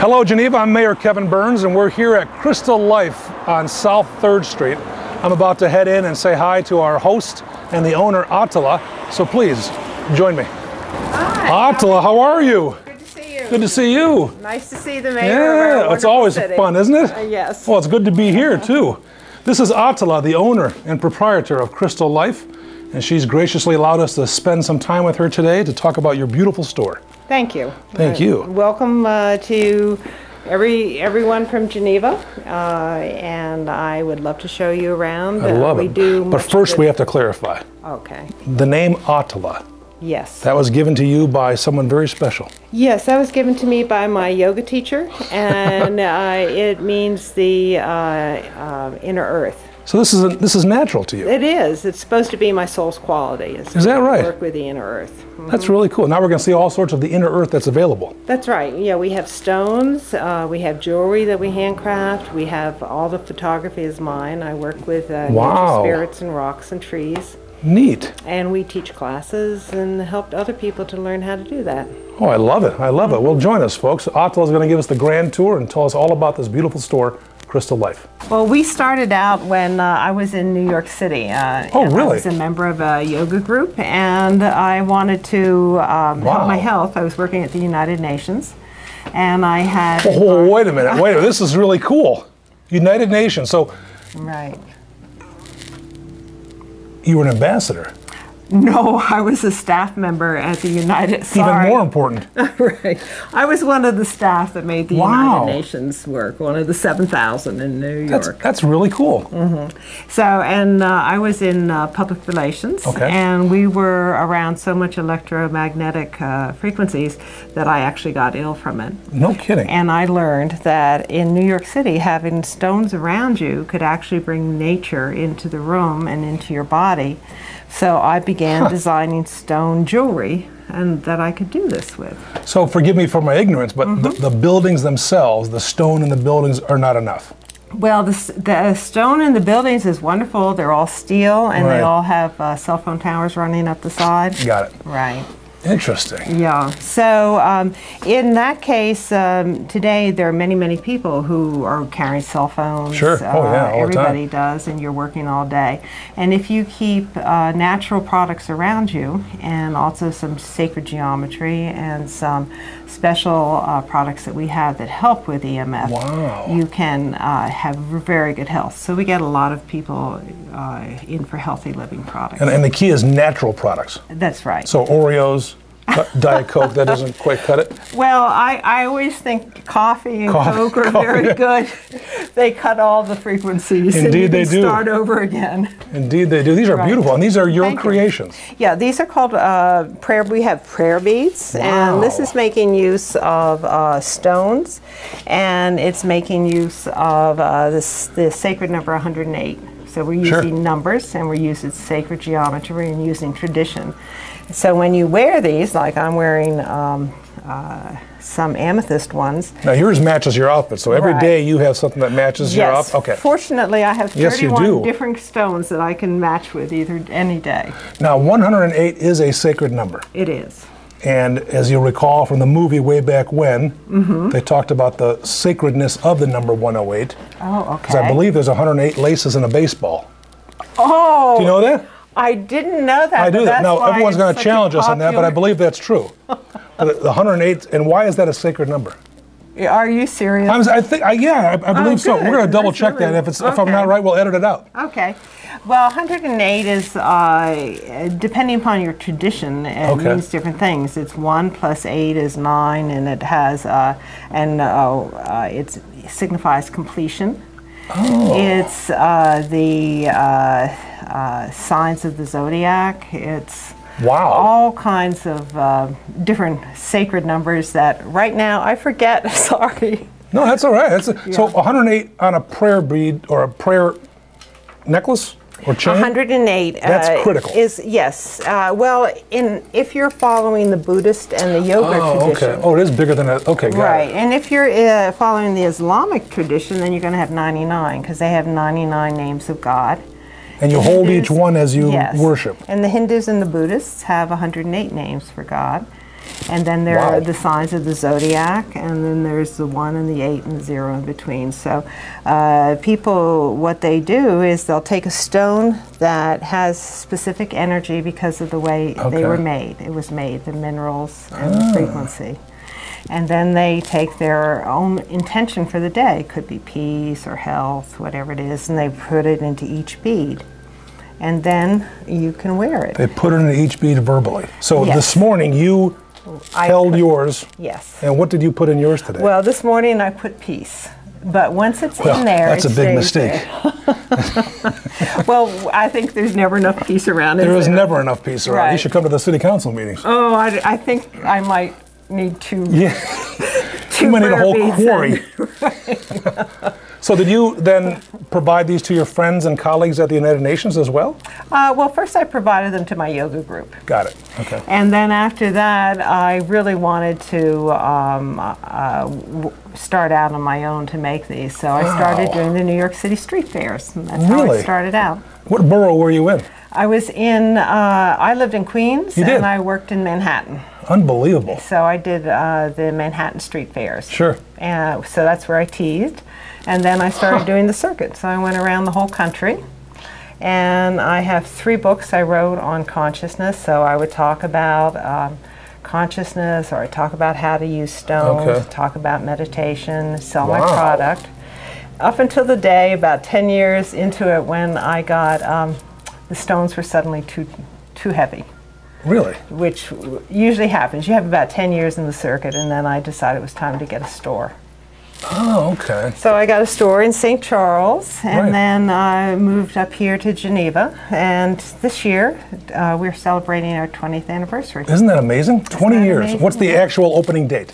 Hello, Geneva. I'm Mayor Kevin Burns, and we're here at Crystal Life on South 3rd Street. I'm about to head in and say hi to our host and the owner, Atala. So please, join me. Hi. Atala, how are you? Good to see you. Good to see you. Nice to see the mayor. Yeah, it's always fun, isn't it? Yes. Well, it's good to be here, too. This is Atala, the owner and proprietor of Crystal Life, and she's graciously allowed us to spend some time with her today to talk about your beautiful store. Thank you. Thank you. Welcome to everyone from Geneva, and I would love to show you around. I love it. But first we have to clarify. Okay. The name Atala. Yes. That was given to you by someone very special. Yes, that was given to me by my yoga teacher, and it means the inner earth. So this is natural to you. It is. It's supposed to be my soul's quality. Is that right? Work with the inner earth. Mm-hmm. That's really cool. Now we're going to see all sorts of the inner earth that's available. That's right. Yeah, we have stones. We have jewelry that we handcraft. We have all the photography is mine. I work with nature spirits and rocks and trees. Neat. And we teach classes and help other people to learn how to do that. Oh, I love it. I love it. Well, join us, folks. Atala is going to give us the grand tour and tell us all about this beautiful store, Crystal Life. Well, we started out when I was in New York City. Oh, really? I was a member of a yoga group, and I wanted to help my health. I was working at the United Nations, and I had... Oh, wait a minute. Wait a minute. This is really cool. United Nations. So... Right. You were an ambassador. No, I was a staff member at the United... Even more important. Right. I was one of the staff that made the United Nations work, one of the 7,000 in New York. That's really cool. Mm-hmm. So, and I was in public relations, and we were around so much electromagnetic frequencies that I actually got ill from it. No kidding. And I learned that in New York City, having stones around you could actually bring nature into the room and into your body. So I began designing stone jewelry, and that I could do this with. So forgive me for my ignorance, but the buildings themselves, the stone in the buildings are not enough. Well, the stone in the buildings is wonderful. They're all steel, and they all have cell phone towers running up the side. Got it. Right. Interesting. Yeah. So in that case, today there are many people who are carrying cell phones. Sure. Oh yeah, all everybody the time. does, and you're working all day. And if you keep natural products around you, and also some sacred geometry and some special products that we have that help with EMF, you can have very good health. So we get a lot of people in for healthy living products. And the key is natural products. That's right. So Oreos, Diet Coke, that doesn't quite cut it? Well, I always think coffee and Coke are very good. They cut all the frequencies. Indeed they do. Start over again. Indeed they do. These are beautiful, and these are your creations. Yeah, these are called prayer. We have prayer beads, and this is making use of stones, and it's making use of the sacred number 108. So we're using numbers, and we're using sacred geometry and using tradition. So when you wear these, like I'm wearing some amethyst ones. Now yours matches your outfit, so every day you have something that matches your outfit? Okay. Fortunately, I have 31 different stones that I can match with any day. Now 108 is a sacred number. It is. And as you'll recall from the movie way back when, they talked about the sacredness of the number 108. Oh, okay. Because I believe there's 108 laces in a baseball. Oh! Do you know that? I didn't know that. I do that. Now, everyone's going to challenge us on that, but I believe that's true. The 108, and why is that a sacred number? Are you serious? I believe so. We're going to double check that. If I'm not right, we'll edit it out. Okay. Well, 108 is, depending upon your tradition, it means different things. It's 1 plus 8 is 9, and it has, it signifies completion. Oh. It's the signs of the zodiac. It's all kinds of different sacred numbers that right now I forget. Sorry. No, that's all right. So 108 on a prayer bead or a prayer necklace or chain? 108. That's critical. Yes. Well, if you're following the Buddhist and the yoga tradition. Okay. Oh, it is bigger than that. Okay, got it. Right. And if you're following the Islamic tradition, then you're going to have 99 because they have 99 names of God. And you hold each one as you worship. And the Hindus and the Buddhists have 108 names for God. And then there Wow. are the signs of the zodiac, and then there's the 1 and the 8 and the 0 in between. So people, what they do is they'll take a stone that has specific energy because of the way they were made. It was made, the minerals and the frequency. And then they take their own intention for the day. It could be peace or health, whatever it is, and they put it into each bead. And then you can wear it. They put it into each bead verbally. So Yes. this morning you held yours. Yes. And what did you put in yours today? Well, this morning I put peace. But once it's Well, in there, that's it a big stays mistake. there. Well, I think there's never enough peace around. There is never enough peace around. You Right. should come to the city council meetings. Oh, I think I might need to. Yeah. You might need a whole quarry. So did you then provide these to your friends and colleagues at the United Nations as well? Well, first I provided them to my yoga group. Got it. Okay. And then after that, I really wanted to start out on my own to make these. So I started doing the New York City street fairs. And that's how Really? I started out. What borough were you in? I was in, I lived in Queens, You did? and I worked in Manhattan. Unbelievable. So I did the Manhattan street fairs. Sure. So that's where I teased. And then I started doing the circuit. So I went around the whole country. And I have 3 books I wrote on consciousness. So I would talk about consciousness, or I talk about how to use stones, talk about meditation, sell my product. Up until the day, about 10 years into it, when I got, the stones were suddenly too heavy. Really? Which usually happens. You have about 10 years in the circuit, and then I decided it was time to get a store. Oh, okay. So I got a store in St. Charles, and Right. then I moved up here to Geneva, and this year we're celebrating our 20th anniversary. Isn't that amazing? 20 that years. amazing? What's the actual opening date?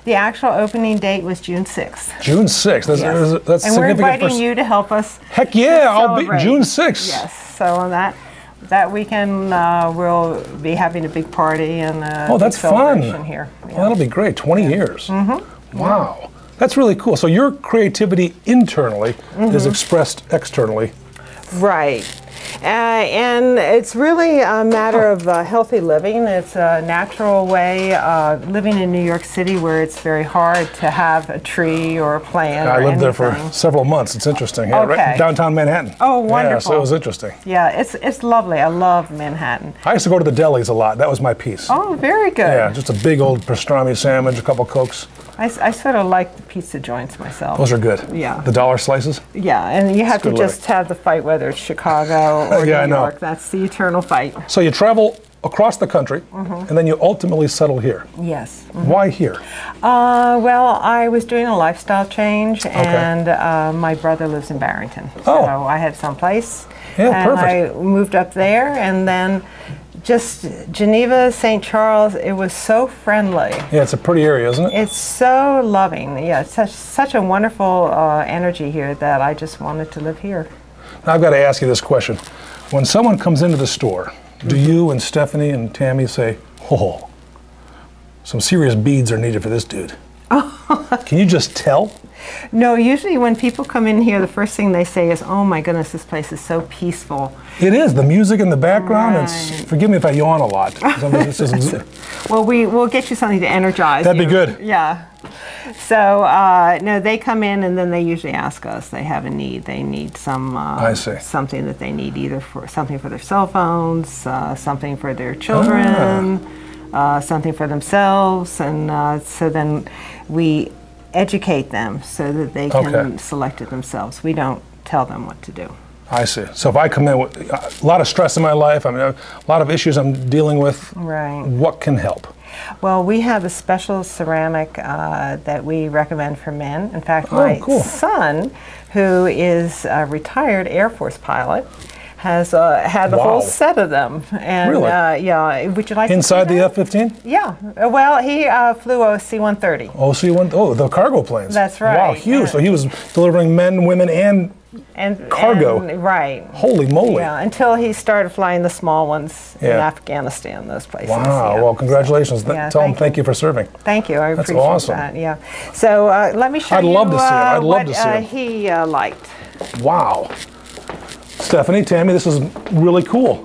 The actual opening date was June 6th. June 6th. That's, Yes. that's And we're significant. inviting you to help us. Heck yeah, I'll be celebrate. June 6th. Yes, so on that weekend we'll be having a big party and a Oh, that's big celebration fun. here. Well, that'll be great. 20 years. Mm-hmm. Wow. That's really cool. So your creativity internally is expressed externally. Right. And it's really a matter of healthy living. It's a natural way living in New York City, where it's very hard to have a tree or a plant. I or lived there for anything. several months. It's interesting. Yeah, right Okay. in downtown Manhattan. Oh, Yeah, wonderful. so it was interesting. Yeah, it's lovely. I love Manhattan. I used to go to the delis a lot. That was my piece. Oh, very good. Yeah, just a big old pastrami sandwich, a couple Cokes. I sort of like the pizza joints myself. Those are good. Yeah. The dollar slices. Yeah, and you have to good just have the fight, whether it's Chicago or Yeah, I New know. York. That's the eternal fight. So you travel across the country, and then you ultimately settle here. Yes. Why here? Well, I was doing a lifestyle change, and my brother lives in Barrington. So Oh. I had someplace. Yeah, and perfect. I moved up there, and then just Geneva, St. Charles, it was so friendly. Yeah, it's a pretty area, isn't it? It's so loving. Yeah, it's such a wonderful energy here that I just wanted to live here. Now, I've got to ask you this question. When someone comes into the store, do you and Stephanie and Tammy say, oh, some serious beads are needed for this dude? Can you just tell? No, usually when people come in here, the first thing they say is, oh my goodness, this place is so peaceful. It is. The music in the background. Right. It's, forgive me if I yawn a lot. It's just- Well, we'll get you something to energize That'd be you. good. Yeah. So, no, they come in and then they usually ask us. They have a need. They need some I see. something that they need, either for something for their cell phones, something for their children, something for themselves, and so then we educate them so that they can select it themselves. We don't tell them what to do. I see. So if I come in with a lot of stress in my life, I mean, a lot of issues I'm dealing with, Right. what can help? Well, we have a special ceramic that we recommend for men. In fact, my cool. son, who is a retired Air Force pilot, has had a Wow. whole set of them. And Really? yeah, would you like Inside to see the that? F-15? Yeah. Well, he flew a C-130. Oh, the cargo planes. That's right. Wow, huge. So he was delivering men, women, and And Cargo. and- right. holy moly. Yeah, until he started flying the small ones in Yeah. Afghanistan, those places. Wow. yeah. Well, congratulations. Yeah, Tell him thank thank you for serving. Thank you. I That's appreciate awesome. that. Yeah. So let me show I'd you love to see 'em. I'd love what to see 'em. he liked. Wow. Stephanie, Tammy, this is really cool.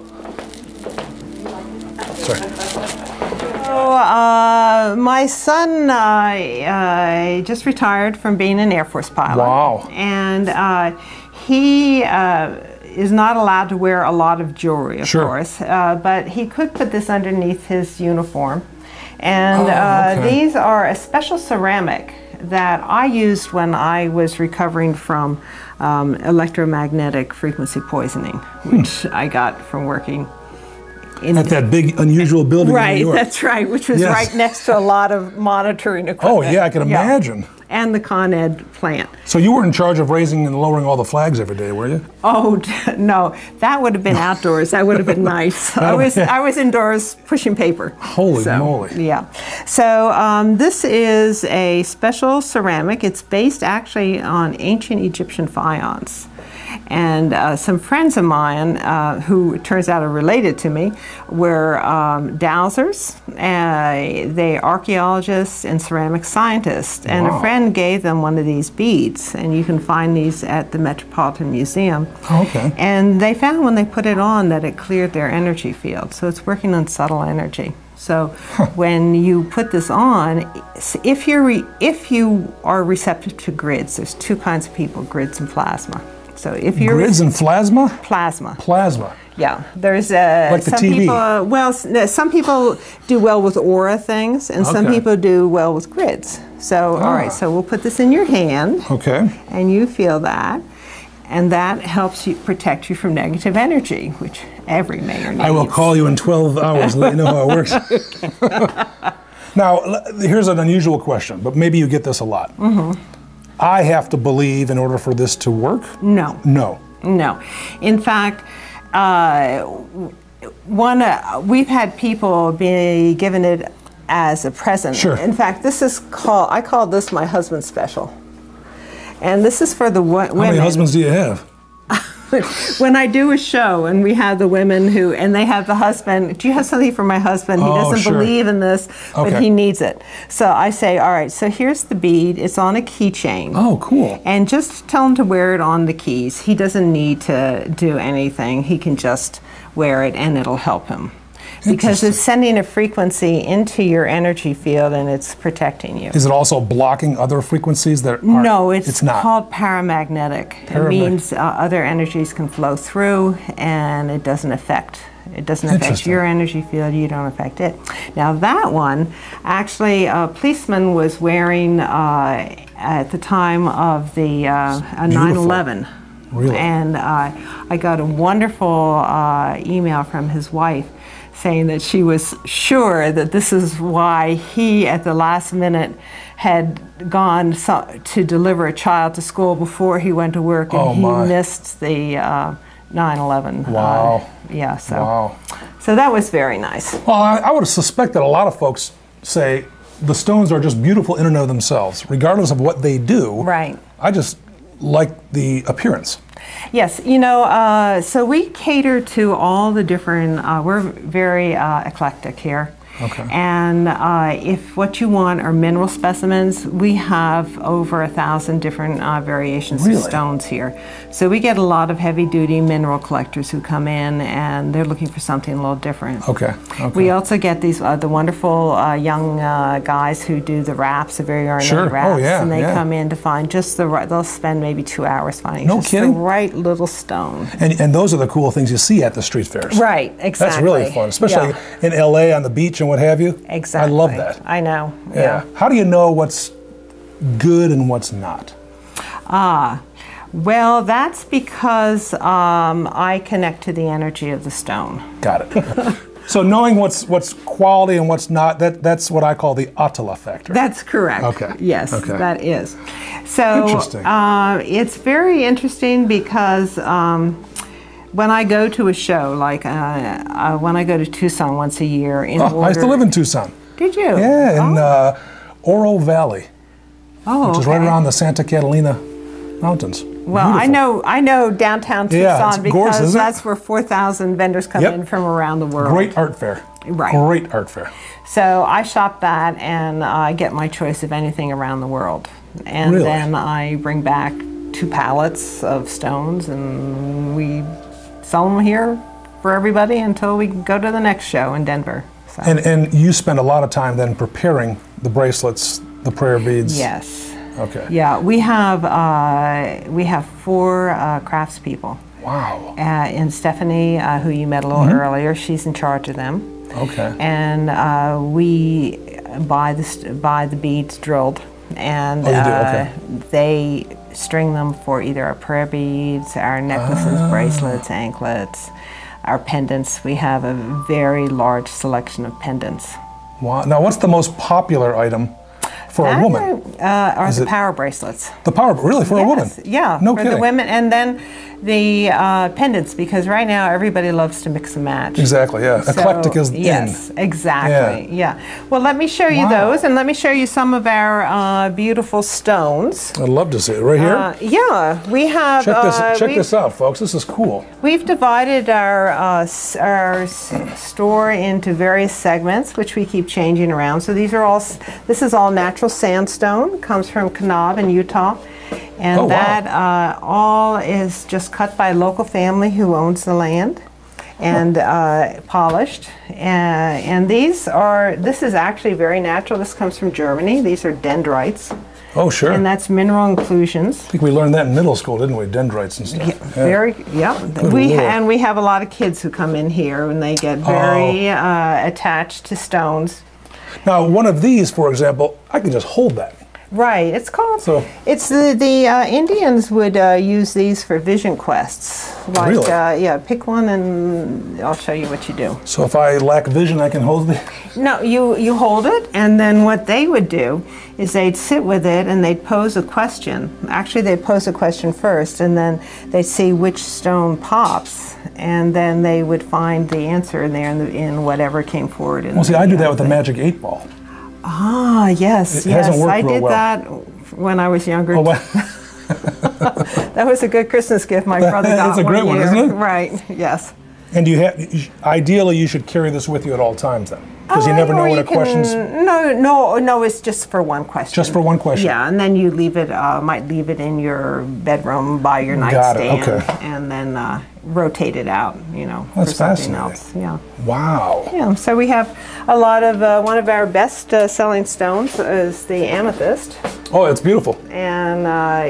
Sorry. my son just retired from being an Air Force pilot. Wow. And he is not allowed to wear a lot of jewelry, of course, but he could put this underneath his uniform. And these are a special ceramic that I used when I was recovering from electromagnetic frequency poisoning, which I got from working at that big, unusual building in New York. Right, that's right, which was right next to a lot of monitoring equipment. Oh, yeah, I can imagine. And the Con Ed plant. So you were in charge of raising and lowering all the flags every day, were you? Oh, no, that would have been outdoors. That would have been nice. I was indoors pushing paper. Holy moly. Yeah. So this is a special ceramic. It's based actually on ancient Egyptian faience. And some friends of mine, who it turns out are related to me, were dowsers, they archaeologists and ceramic scientists. And a friend gave them one of these beads, and you can find these at the Metropolitan Museum. Okay. And they found when they put it on that it cleared their energy field. So it's working on subtle energy. So when you put this on, if you are receptive to grids, there's two kinds of people, grids and plasma. So if you're grids and plasma? Plasma. Plasma. Yeah, there's like the some TV. people. Well, some people do well with aura things, and some people do well with grids. So all right, so we'll put this in your hand. Okay. And you feel that, and that helps you protect you from negative energy, which every mayor needs. I will call you in 12 hours to let you know how it works. Now, here's an unusual question, but maybe you get this a lot. I have to believe in order for this to work? No. No. No. In fact, we've had people be given it as a present. Sure. In fact, I call this my husband special. And this is for the women. How many husbands do you have? When I do a show and we have the women and they have the husband, do you have something for my husband? He doesn't believe in this, but he needs it. So I say, all right, so here's the bead. It's on a keychain. Oh, cool. And just tell him to wear it on the keys. He doesn't need to do anything. He can just wear it and it'll help him. Because it's sending a frequency into your energy field and it's protecting you. Is it also blocking other frequencies that aren't? No, it's not. called paramagnetic. It means other energies can flow through and it doesn't affect. It doesn't affect your energy field, you don't affect it. Now that one, actually a policeman was wearing at the time of the 9/11. Really? And I got a wonderful email from his wife saying that she was sure that this is why he, at the last minute, had gone to deliver a child to school before he went to work, and he missed the 9/11. Wow. Yeah, so that was very nice. Well, I would suspect that a lot of folks say the stones are just beautiful in and of themselves, regardless of what they do. Right. I just like the appearance. Yes, you know, so we cater to all the different, we're very eclectic here. Okay. And if what you want are mineral specimens, we have over 1,000 different variations of stones here. So we get a lot of heavy-duty mineral collectors who come in and they're looking for something a little different. Okay. We also get these the wonderful young guys who do the wraps, the very ornate wraps, and they come in to find just the right. They'll spend maybe 2 hours finding just the right little stone. And those are the cool things you see at the street fairs. Right. Exactly. That's really fun, especially in LA on the beach and what have you. Exactly. I love that. I know. Yeah. How do you know what's good and what's not? Well, that's because I connect to the energy of the stone. Got it. So knowing what's quality and what's not, that's what I call the Atala factor. That's correct. Okay. Yes, that is. So interesting. It's very interesting because when I go to a show, like when I go to Tucson once a year, I used to live in Tucson. Did you? Yeah, in Oro Valley, which is right around the Santa Catalina Mountains. Well, Beautiful. I know downtown Tucson because gorgeous, that's where 4,000 vendors come in from around the world. Great art fair. Right. Great art fair. So I shop that and I get my choice of anything around the world. And then I bring back 2 pallets of stones and we sell them here for everybody until we go to the next show in Denver. So. And you spend a lot of time then preparing the bracelets, the prayer beads. Yes. Okay. Yeah, we have 4 craftspeople. Wow. And Stephanie, who you met a little earlier, she's in charge of them. Okay. And we buy the beads drilled, and they string them for either our prayer beads, our necklaces, bracelets, anklets, our pendants. We have a very large selection of pendants. Wow. Now, what's the most popular item for a woman? Are the power bracelets. The power, really, for a woman? Yeah, no for kidding. the women. And then the pendants, because right now everybody loves to mix and match. Exactly, yeah. So, eclectic is yes, in. Exactly, yeah. Well, let me show you those, and let me show you some of our beautiful stones. I'd love to see it. Right here? Yeah, we have... Check this out, folks. This is cool. We've divided our store into various segments, which we keep changing around. So these are all... This is all natural sandstone. Comes from Geneva in Utah. And that all is just cut by a local family who owns the land and polished. And this is actually very natural. This comes from Germany. These are dendrites. Oh, sure. And that's mineral inclusions. I think we learned that in middle school, didn't we? Dendrites and stuff. Yeah, and we have a lot of kids who come in here and they get very attached to stones. Now, one of these, for example, I can just hold that. Right, it's called. So it's the Indians would use these for vision quests. Like, really? Yeah, pick one and I'll show you what you do. So if I lack vision, I can hold it? No, you hold it, and then what they would do is they'd sit with it and they'd pose a question. Actually, they'd pose a question first, and then they'd see which stone pops, and then they would find the answer in there in whatever came forward. Well, see, I do that with the magic 8-ball. Ah, yes, hasn't worked I did well. that when I was younger. Oh, That was a good Christmas gift my brother got. That's a great one, isn't it? Right, yes. And ideally, you should carry this with you at all times then, because you never know what a question's... No, it's just for one question. Just for one question? Yeah, and then you leave it, might leave it in your bedroom by your nightstand. Okay. And then rotate it out, That's for something fascinating. else. Yeah. Wow. Yeah, so we have a lot of, one of our best selling stones is the amethyst. Oh, it's beautiful. And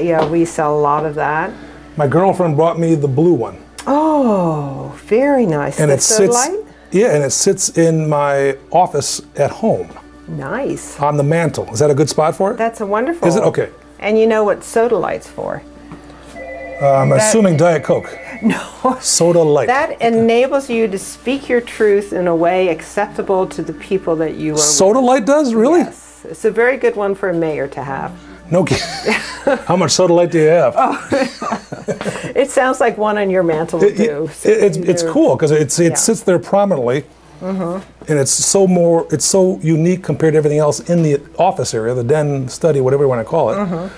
yeah, we sell a lot of that. My girlfriend brought me the blue one. Oh, very nice. And it sits, light? yeah, and it sits in my office at home. Nice. On the mantle. Is that a good spot for it? That's a wonderful. Is it? Okay. And you know what soda light's for? I'm assuming Diet Coke. No. Soda light. That enables you to speak your truth in a way acceptable to the people that you are Soda light does? Really? Yes. It's a very good one for a mayor to have. No kidding. How much soda light do you have? Oh. It sounds like one on your mantle will do. It's cool because it sits there prominently, and it's so unique compared to everything else in the office area, the den, study, whatever you want to call it.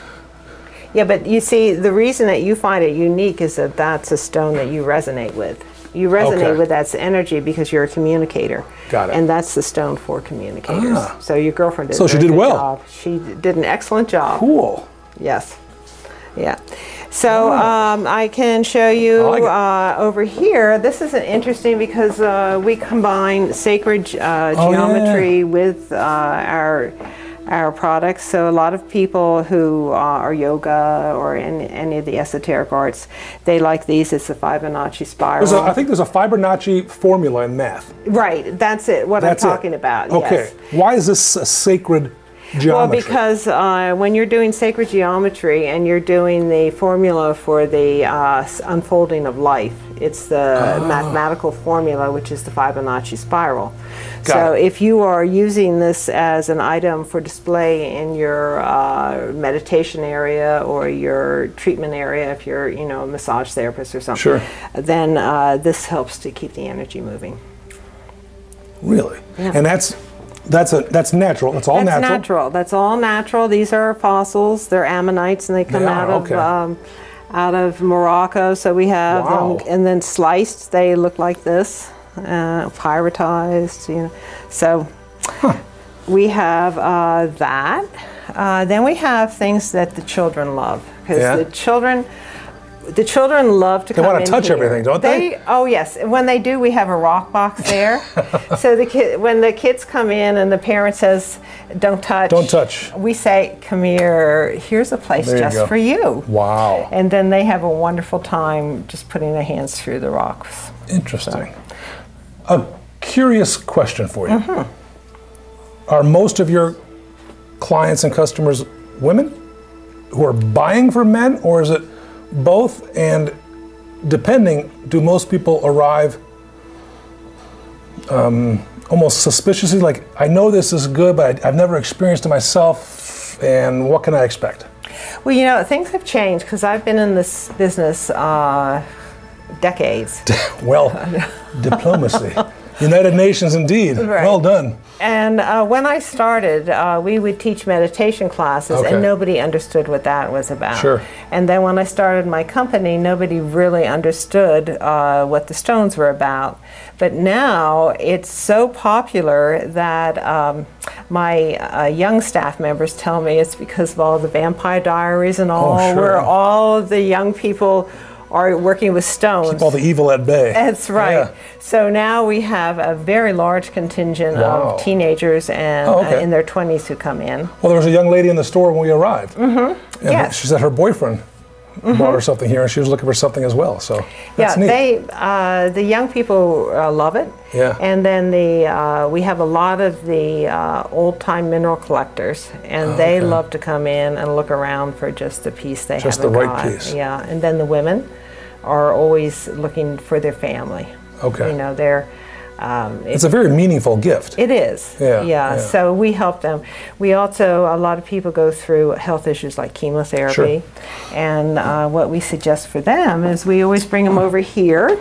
Yeah, but you see, the reason that you find it unique is that that's a stone that you resonate with. You resonate with that energy because you're a communicator. Got it. And that's the stone for communicators. So your girlfriend did a she did good well. job. She did an excellent job. Cool. Yes. Yeah. So I can show you over here. This is interesting because we combine sacred geometry with our products. So a lot of people who are yoga or in any of the esoteric arts, they like these. It's a Fibonacci spiral. I think there's a Fibonacci formula in math. Right, that's it, what I'm talking about. Okay, yes. Why is this a sacred geometry? Well, because when you're doing sacred geometry and you're doing the formula for the unfolding of life, it's the mathematical formula, which is the Fibonacci spiral. So if you are using this as an item for display in your meditation area or your treatment area, if you're a massage therapist or something, then this helps to keep the energy moving. Really? Yeah. And that's natural. That's all natural. That's all natural. These are fossils. They're ammonites, and they come out of Morocco. So we have them, and then sliced. They look like this. Pyritized, So we have that. Then we have things that the children love, because the children The children love to come in. They want to touch everything, don't they? Oh yes. When they do, we have a rock box there. So when the kids come in and the parent says, "Don't touch," don't touch, we say, "Come here. Here's a place just for you." Wow. And then they have a wonderful time just putting their hands through the rocks. Interesting. So. A curious question for you. Mm-hmm. Are most of your clients and customers women who are buying for men, or is it both? And depending, do most people arrive almost suspiciously, like, I know this is good, but I've never experienced it myself, and what can I expect? Well, you know, things have changed because I've been in this business decades. Well, diplomacy. United Nations indeed. Right. Well done. And when I started, we would teach meditation classes, and nobody understood what that was about. Sure. And then when I started my company, nobody really understood what the stones were about. But now it's so popular that my young staff members tell me it's because of all the Vampire Diaries and all, where all of the young people are working with stones. Keep all the evil at bay. That's right. Yeah. So now we have a very large contingent of teenagers and in their 20s who come in. Well, there was a young lady in the store when we arrived. Mm-hmm. And she said her boyfriend bought her something here, and she was looking for something as well. So that's neat. The young people love it. Yeah. And then we have a lot of the old-time mineral collectors, and they love to come in and look around for just the piece they just haven't the right got. piece. Yeah. And then the women are always looking for their family. Okay. You know, they're it's a very meaningful gift. It is. Yeah. So we help them. We also, a lot of people go through health issues like chemotherapy. And what we suggest for them is we always bring them over here.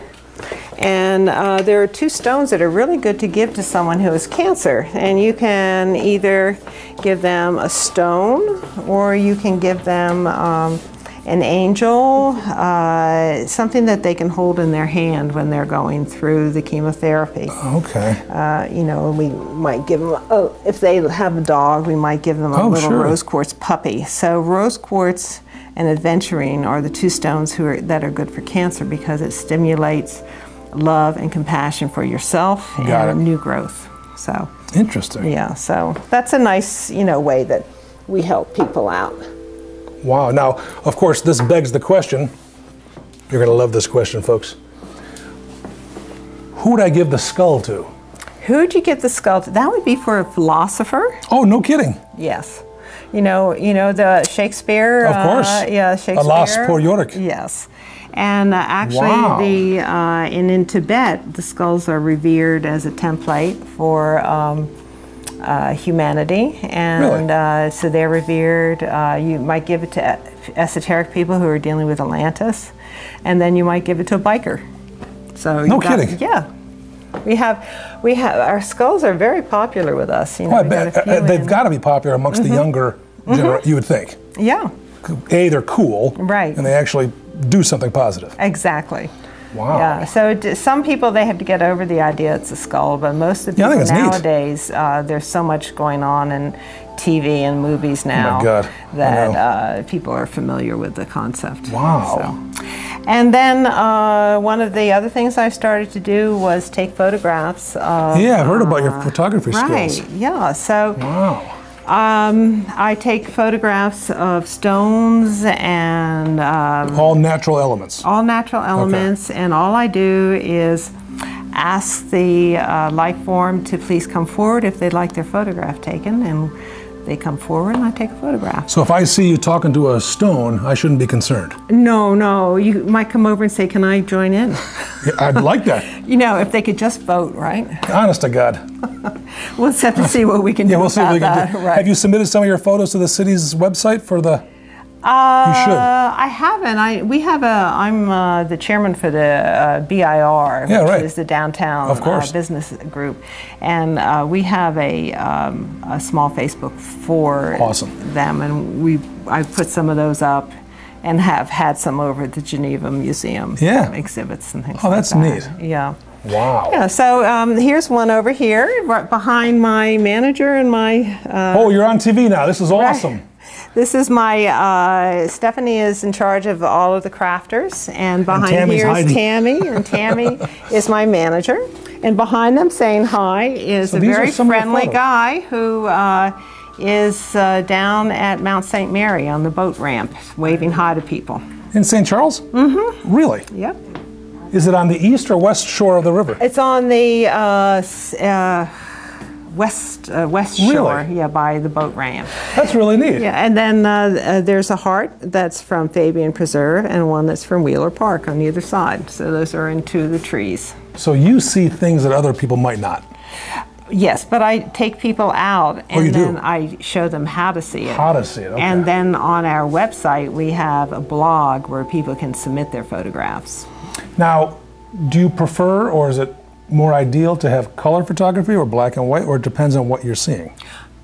And there are two stones that are really good to give to someone who has cancer. And you can either give them a stone, or you can give them an angel, something that they can hold in their hand when they're going through the chemotherapy. Okay. You know, we might give them, if they have a dog, we might give them a little rose quartz puppy. So rose quartz and aventurine are the two stones that are good for cancer, because it stimulates love and compassion for yourself and new growth. So interesting. Yeah, so that's a nice, way that we help people out. Wow. Now, of course, this begs the question. You're going to love this question, folks. Who would I give the skull to? Who would you give the skull to? That would be for a philosopher. Oh, no kidding. Yes. You know the Shakespeare. Of course. Yeah, Shakespeare. Alas, poor Yorick. Yes. And actually, in Tibet, the skulls are revered as a template for humanity, and so they're revered. You might give it to esoteric people who are dealing with Atlantis, and then you might give it to a biker. So no kidding. Yeah, we have our skulls are very popular with us. I bet they've got to be popular amongst the younger generation. You would think. Yeah. They're cool, right? And they actually do something positive. Exactly. Wow. Yeah, so some people, they have to get over the idea it's a skull, but most of the people nowadays, there's so much going on in TV and movies now that people are familiar with the concept. Wow. So. And then one of the other things I started to do was take photographs of... Yeah, I heard about your photography skills. Right, yeah, so... Wow. I take photographs of stones and... all natural elements. All natural elements, and all I do is ask the life form to please come forward if they'd like their photograph taken, and they come forward and I take a photograph. So if I see you talking to a stone, I shouldn't be concerned? No, you might come over and say, can I join in? Yeah, I'd like that. If they could just vote, right? Honest to God. We'll just have to see what we can do we'll see what we can do. Right. Have you submitted some of your photos to the city's website for the... You should. I haven't. I'm the chairman for the BIR, which is the downtown business group, and we have a small Facebook for them, and I've put some of those up, and have had some over at the Geneva Museum exhibits and things. Oh, that's neat. Yeah. Wow. Yeah. So here's one over here, right behind my manager and my. Oh, you're on TV now. This is awesome. This is my, Stephanie is in charge of all of the crafters, and behind here is Tammy, and Tammy is my manager. And behind them saying hi is a very friendly guy who is down at Mount St. Mary on the boat ramp, waving hi to people. In St. Charles? Mm-hmm. Really? Yep. Is it on the east or west shore of the river? It's on the west shore, yeah, by the boat ramp. That's really neat. Yeah, and then there's a heart that's from Fabian Preserve and one that's from Wheeler Park on either side. So those are in two of the trees. So you see things that other people might not? Yes, but I take people out and then I show them how to see it. How to see it, okay. And then on our website we have a blog where people can submit their photographs. Now, do you prefer, or is it more ideal to have color photography or black and white, or it depends on what you're seeing?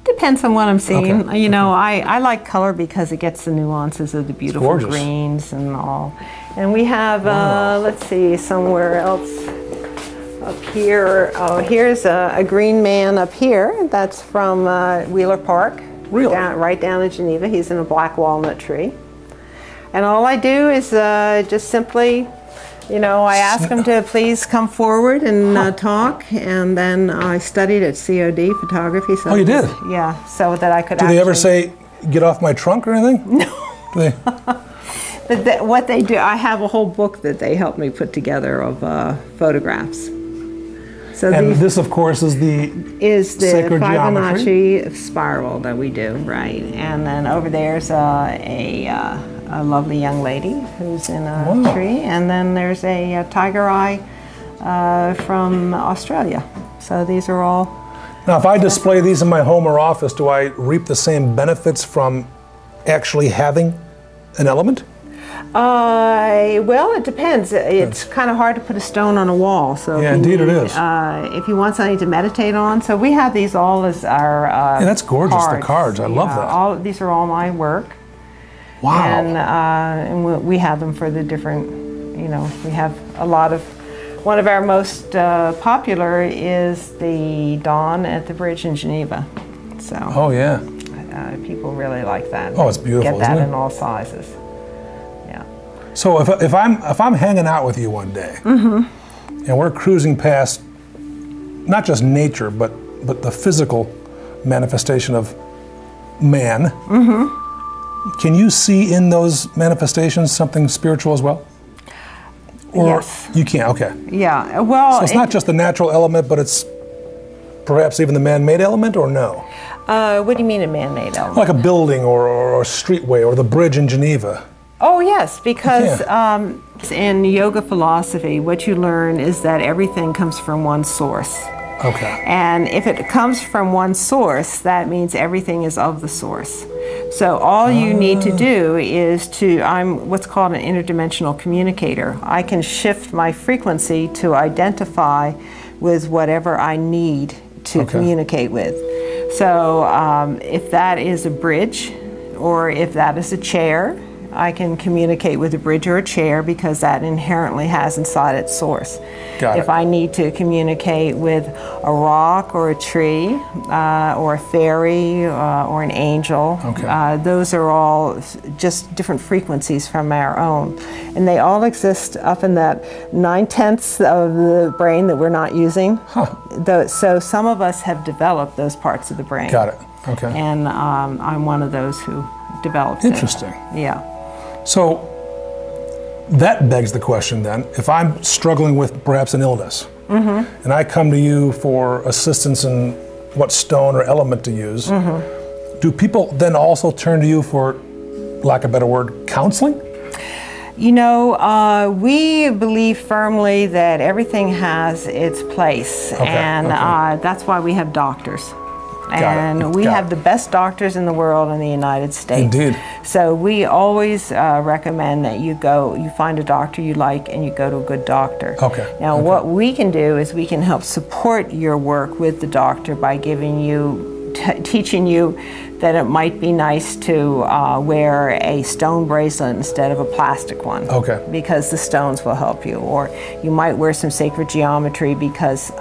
Depends on what I'm seeing. Okay. You know, I like color because it gets the nuances of the beautiful greens and all. And we have, let's see, somewhere else up here. Oh, here's a green man up here. That's from Wheeler Park. Really? Right down in Geneva. He's in a black walnut tree. And all I do is just simply, you know, I ask them to please come forward and talk, and then I studied at COD photography. So you did? Yeah, so that I could. Do they ever say, "Get off my trunk" or anything? No. Do they? But what they do, I have a whole book that they helped me put together of photographs. So and this, of course, is the sacred Fibonacci spiral that we do, right? And then over there's a lovely young lady who's in a tree, and then there's a tiger eye from Australia. So these are all. Now, if I display these in my home or office, do I reap the same benefits from actually having an element? Well, it depends. It's kind of hard to put a stone on a wall. So yeah, indeed it is. If you want something to meditate on, so we have these all as our yeah, that's gorgeous. Cards. The cards, I love that. These are all my work. Wow. And we have them for the different, you know, we have a lot of, one of our most popular is the Dawn at the Bridge in Geneva. So. Oh yeah. People really like that. Oh, it's beautiful. Get that isn't it? in all sizes. Yeah. So if I'm hanging out with you one day, and we're cruising past, not just nature, but the physical manifestation of man. Can you see in those manifestations something spiritual as well? Or yes. You can, okay. Yeah, well... So it's not just the natural element, but it's perhaps even the man-made element, or no? What do you mean a man-made element? Like a building or a streetway or the bridge in Geneva. Oh yes, because in yoga philosophy, what you learn is that everything comes from one source. Okay. And if it comes from one source, that means everything is of the source. So all you need to do is I'm what's called an interdimensional communicator. I can shift my frequency to identify with whatever I need to communicate with. So if that is a bridge, or if that is a chair, I can communicate with a bridge or a chair because that inherently has inside its source. If I need to communicate with a rock or a tree or a fairy or an angel, those are all just different frequencies from our own. And they all exist up in that 9/10 of the brain that we're not using. So some of us have developed those parts of the brain. Got it. Okay. And I'm one of those who developed Interesting. it. Yeah. So that begs the question then, if I'm struggling with perhaps an illness, and I come to you for assistance in what stone or element to use, do people then also turn to you for, lack of a better word, counseling? You know, we believe firmly that everything has its place, and that's why we have doctors. And we have the best doctors in the world in the United States. Indeed. So we always recommend that you find a doctor you like and you go to a good doctor. Now what we can do is we can help support your work with the doctor by giving you, teaching you that it might be nice to wear a stone bracelet instead of a plastic one. Because the stones will help you. Or you might wear some sacred geometry because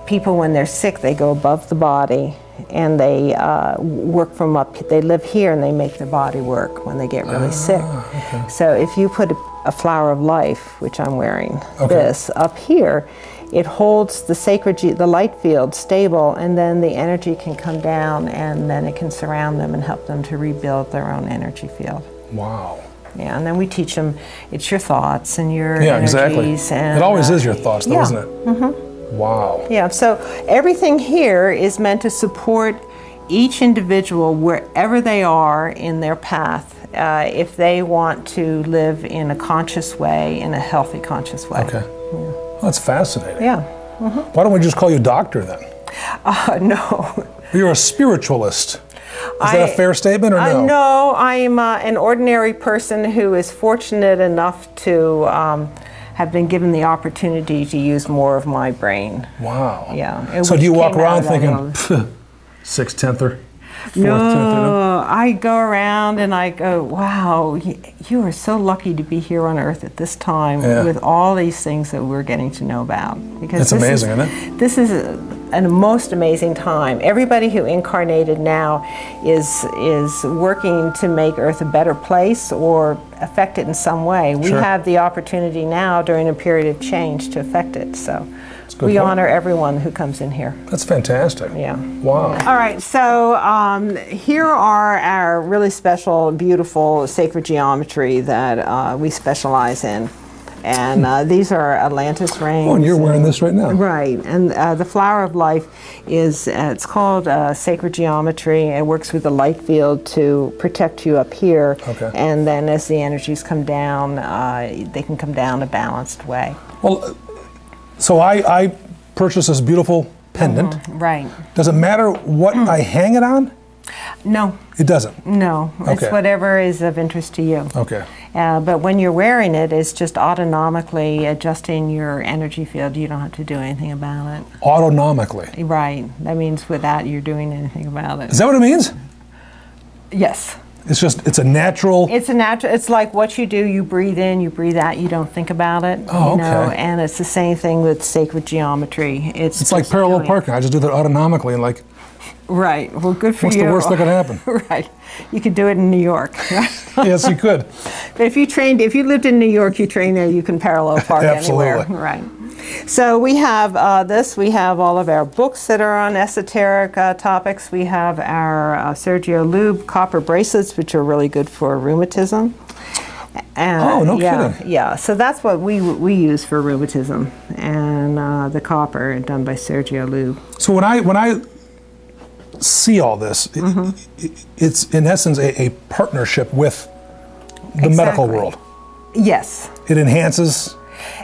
people, when they're sick, they go above the body and they work from up. They live here and they make their body work when they get really sick. Okay. So if you put a flower of life, which I'm wearing, this up here, it holds the sacred, the light field stable, and then the energy can come down, and then it can surround them and help them to rebuild their own energy field. Wow. Yeah, and then we teach them, it's your thoughts and your exactly. energies. And, it always is your thoughts, though, isn't it? Mm-hmm. Wow. Yeah, so everything here is meant to support each individual wherever they are in their path, if they want to live in a conscious way, in a healthy, conscious way. Okay. Yeah. Well, that's fascinating. Yeah. Mm-hmm. Why don't we just call you doctor then? No. You're a spiritualist. Is that a fair statement or no? No, I'm an ordinary person who is fortunate enough to have been given the opportunity to use more of my brain. Wow. Yeah. So do you walk around thinking, six-tenther? No, I go around and I go, wow, you are so lucky to be here on Earth at this time with all these things that we're getting to know about. Because it's amazing, isn't it? This is a most amazing time. Everybody who incarnated now is working to make Earth a better place or affect it in some way. We have the opportunity now during a period of change to affect it. So we honor everyone who comes in here. That's fantastic. Yeah. Wow. All right, so here are our really special, beautiful sacred geometry that we specialize in. And these are Atlantis rings. Oh, and you're wearing this right now. Right, and the flower of life is, it's called sacred geometry. It works with the light field to protect you up here. Okay. And then as the energies come down, they can come down a balanced way. Well, so I purchased this beautiful pendant. Right. Does it matter what I hang it on? No. It doesn't? No. It's whatever is of interest to you. Okay. But when you're wearing it, it's just autonomically adjusting your energy field. You don't have to do anything about it. Autonomically? Right. That means without you doing anything about it. Is that what it means? Yes. It's just, it's a natural... It's a natural, it's like what you do, you breathe in, you breathe out, you don't think about it. Oh, you know? okay. And it's the same thing with sacred geometry. It's like parallel parking. I just do that autonomically and like... Right. Well, good for you. What's the worst that could happen? Right. You could do it in New York. Yes, you could. But if you lived in New York, you train there, you can parallel park anywhere. Right. So we have this. We have all of our books that are on esoteric topics. We have our Sergio Lube copper bracelets, which are really good for rheumatism. And, no kidding. Yeah, so that's what we use for rheumatism, and the copper done by Sergio Lube. So when I see all this, it's in essence a partnership with the medical world. Yes. It enhances.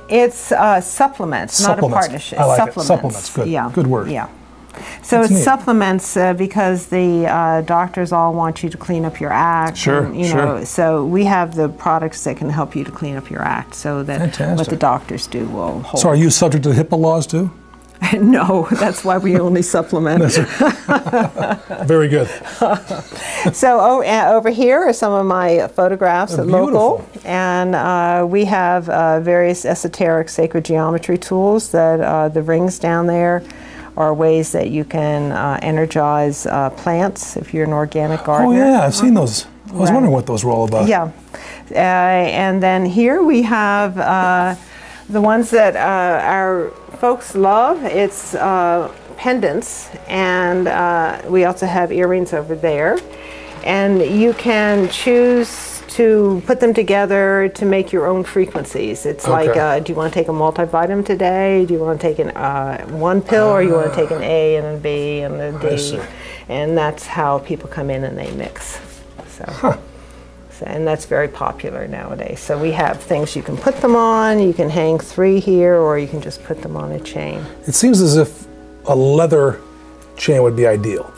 It's supplements, not a partnership. I like supplements. It. Supplements. Good. Yeah. Good word. Yeah. So it's supplements because the doctors all want you to clean up your act. Sure, and, you know, so we have the products that can help you to clean up your act so that what the doctors do will hold. So are you subject to HIPAA laws too? No, that's why we only supplement. Very good. So over here are some of my photographs at local, and we have various esoteric sacred geometry tools that the rings down there are ways that you can energize plants if you're an organic gardener. Oh yeah, I've seen those. I was wondering what those were all about. Yeah, and then here we have the ones that our folks love. It's pendants, and we also have earrings over there. And you can choose to put them together to make your own frequencies. It's like, do you want to take a multivitamin today? Do you want to take one pill, or you want to take an A and a B and a D? And that's how people come in and they mix. So. And that's very popular nowadays. So we have things you can put them on, you can hang 3 here, or you can just put them on a chain. It seems as if a leather chain would be ideal.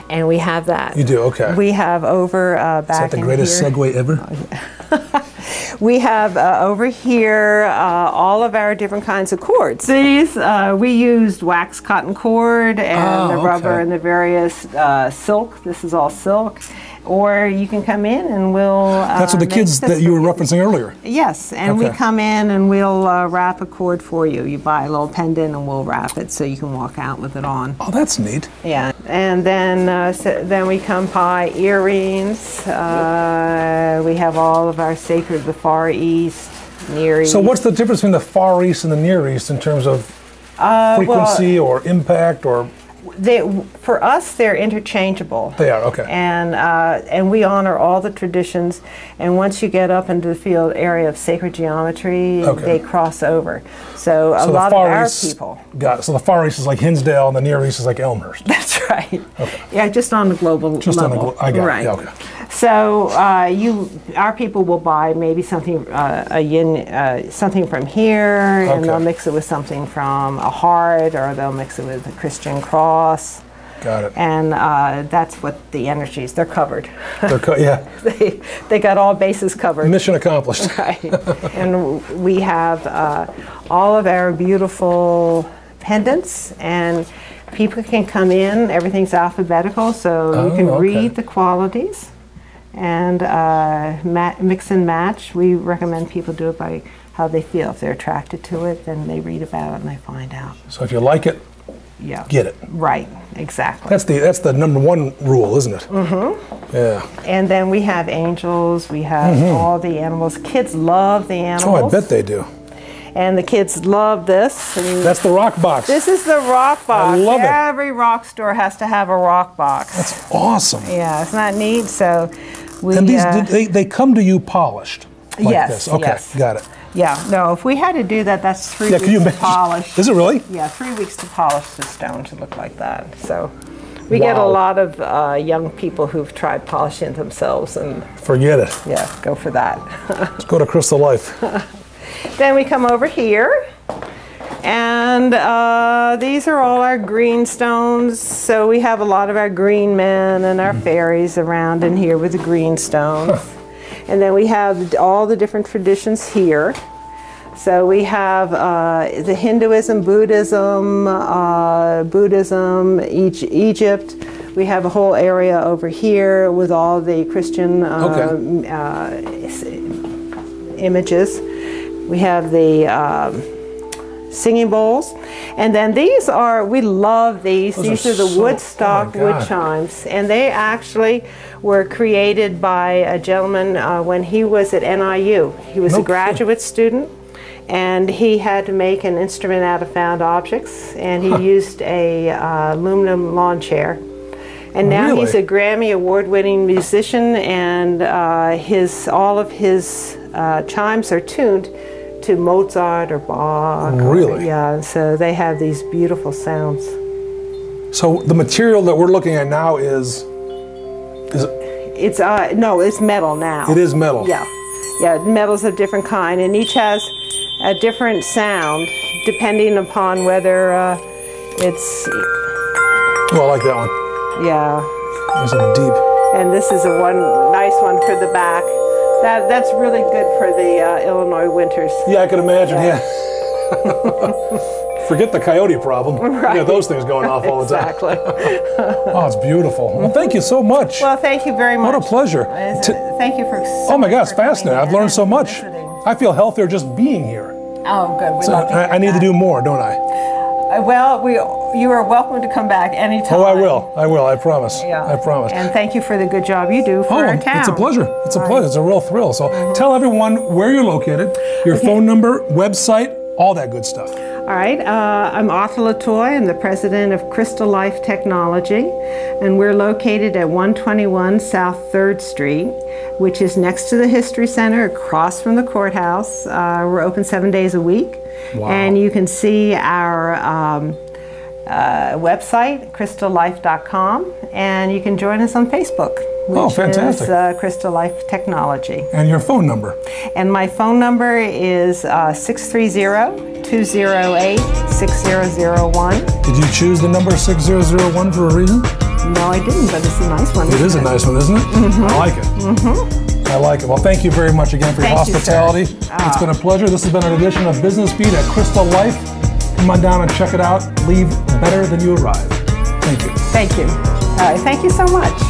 And we have that. You do, okay. We have over back in here. Is that the greatest segue ever? Oh, yeah. We have over here all of our different kinds of cords. These, we used wax cotton cord and the rubber and the various silk. This is all silk. or you can come in and we'll... That's what the kids that you were referencing earlier. Yes, and we come in and we'll wrap a cord for you. You buy a little pendant and we'll wrap it so you can walk out with it on. Oh, that's neat. Yeah, and then then we come by earrings. We have all of our sacred, the Far East, Near East. So what's the difference between the Far East and the Near East in terms of frequency or impact or... For us, they're interchangeable. They are, okay. And we honor all the traditions. And once you get up into the field area of sacred geometry, they cross over. So a lot of our people. Got it. So the Far East is like Hinsdale, and the Near East is like Elmhurst. That's right. Okay. Yeah, just on the global level. Just on the I got it. Yeah, okay. So our people will buy maybe something something from here, and they'll mix it with something from a heart, or they'll mix it with a Christian cross. Got it. And that's what the energies, they're covered. Yeah. They got all bases covered. Mission accomplished. Right. And we have all of our beautiful pendants, and people can come in. Everything's alphabetical, so you can read the qualities and mix and match. We recommend people do it by how they feel. If they're attracted to it, then they read about it and they find out. So if you like it, get it. Right, exactly. That's the #1 rule, isn't it? Mm-hmm. Yeah. And then we have angels. We have all the animals. Kids love the animals. Oh, I bet they do. And the kids love this. That's the rock box. This is the rock box. I love it. Every rock store has to have a rock box. That's awesome. Yeah, isn't that neat? So we. And these they come to you polished like this. Okay, yes. Got it. Yeah, no, if we had to do that, that's 3 weeks to polish. Is it really? Yeah, 3 weeks to polish the stone to look like that. So we get a lot of young people who've tried polishing it themselves and... Forget it. Yeah, go for that. Let's go to Crystal Life. Then we come over here, and these are all our green stones. So we have a lot of our green men and our fairies around in here with the green stones. And then we have all the different traditions here. So we have the Hinduism, Buddhism, Egypt. We have a whole area over here with all the Christian images. We have the singing bowls. And then these are, we love these. These are the Woodstock wood chimes. And they actually were created by a gentleman when he was at NIU. He was a graduate student, and he had to make an instrument out of found objects, and he used a aluminum lawn chair. And now he's a Grammy award-winning musician, and all of his chimes are tuned to Mozart or Bach. Really? Yeah, so they have these beautiful sounds. So the material that we're looking at now is it's no, it's metal now. It is metal. Yeah, yeah, metals of different kind, and each has a different sound depending upon whether it's. Oh, I like that one. Yeah. There's a deep. And this is a nice one for the back. That's really good for the Illinois winters. Yeah, I can imagine. Yeah. Forget the coyote problem. Right. Yeah, those things going off all the time. Exactly. Oh, it's beautiful. Well, thank you so much. Well, thank you very much. What a pleasure. Thank you for. Oh my gosh, fascinating! I've learned so much. I feel healthier just being here. Oh, good. So I need to do more, don't I? Well, you are welcome to come back anytime. Oh, I will. I promise. Yeah. I promise. And thank you for the good job you do for our town. It's a pleasure. It's a pleasure. It's a real thrill. So tell everyone where you're located, your phone number, website, all that good stuff. All right. I'm Atala Toy. I'm the president of Crystal Life Technology, and we're located at 121 South 3rd Street, which is next to the History Center, across from the courthouse. We're open 7 days a week. Wow. And you can see our website, crystallife.com, and you can join us on Facebook, which is Crystal Life Technology. And your phone number? And my phone number is 630-208-6001. Did you choose the number 6001 for a reason? No, I didn't, but it's a nice one. It is a nice one, isn't it? Mm-hmm. I like it. Mm-hmm. I like it. Well, thank you very much again for your hospitality. It's been a pleasure. This has been an edition of Business Beat at Crystal Life. Come on down and check it out. Leave better than you arrived. Thank you. Thank you. All right, thank you so much.